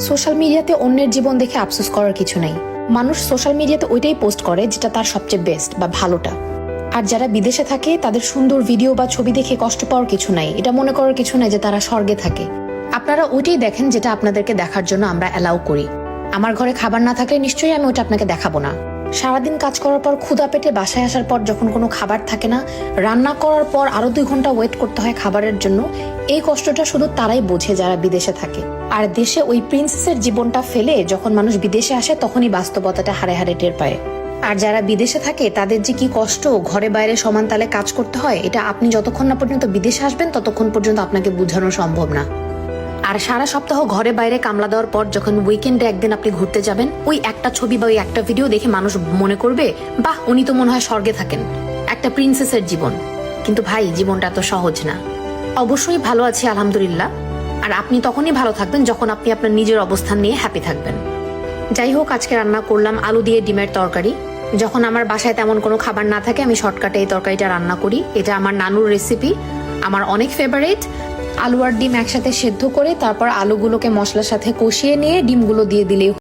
Social মিডিয়াতে অন্যের জীবন দেখে আফসোস করার কিছু নাই। মানুষ সোশ্যাল মিডিয়াতে ওইটাই পোস্ট করে যেটা তার সবচেয়ে বেস্ট বা ভালোটা। আর যারা বিদেশে থাকে তাদের সুন্দর ভিডিও বা ছবি দেখে কষ্ট পাওয়ার কিছু নাই, এটা মনে করার কিছু নাই যে তারা স্বর্গে থাকে। আপনারা ওইটাই দেখেন যেটা আপনাদেরকে দেখার জন্য আমরা অ্যালাউ করি। আমার ঘরে খাবার না থাকলে নিশ্চয়ই আমি ওটা আপনাকে দেখাবো না। সারাদিন কাজ করার পর ক্ষুধা পেটে বাসায় আসার পর যখন কোনো খাবার থাকে না, রান্না করার পর আরো 2 ঘন্টা ওয়েট করতে হয় খাবারের জন্য, এই কষ্টটা শুধু তারাই বোঝে যারা বিদেশে থাকে। আর দেশে ওই প্রিন্সেসের জীবনটা ফেলে যখন মানুষ বিদেশে আসে তখনই বাস্তবতাটা হারে হারে টের পায়। আর যারা বিদেশে থাকে তাদের যে কি কষ্ট, ঘরে বাইরে সমান তালে কাজ করতে হয়, এটা আপনি যতক্ষণ না পর্যন্ত বিদেশে আসবেন ততক্ষণ পর্যন্ত আপনাকে বোঝানো সম্ভব না। আর সারা সপ্তাহ ঘরে বাইরে কামলা দেওয়ার পর যখন উইকেন্ডে একদিন আপনি ঘুরতে যাবেন, ওই একটা ছবি বা ওই একটা ভিডিও দেখে মানুষ মনে করবে, বাহ, উনি তো মনে হয় স্বর্গে থাকেন, একটা প্রিন্সেসের জীবন। কিন্তু ভাই, জীবনটা তো সহজ না। অবশ্যই ভালো আছি আলহামদুলিল্লাহ। আর আপনি তখনই ভালো থাকবেন যখন আপনি আপনার নিজের অবস্থান নিয়ে হ্যাপি থাকবেন। যাই হোক, আজকে রান্না করলাম আলু দিয়ে ডিমের তরকারি। যখন আমার বাসায় তেমন কোনো খাবার না থাকে আমি শর্টকাটে এই তরকারিটা রান্না করি। এটা আমার নানুর রেসিপি, আমার অনেক ফেভারিট। আলু আর ডিম একসাথে সেদ্ধ করে তারপর আলুগুলোকে মশলার সাথে কষিয়ে নিয়ে ডিমগুলো দিয়ে দিলেই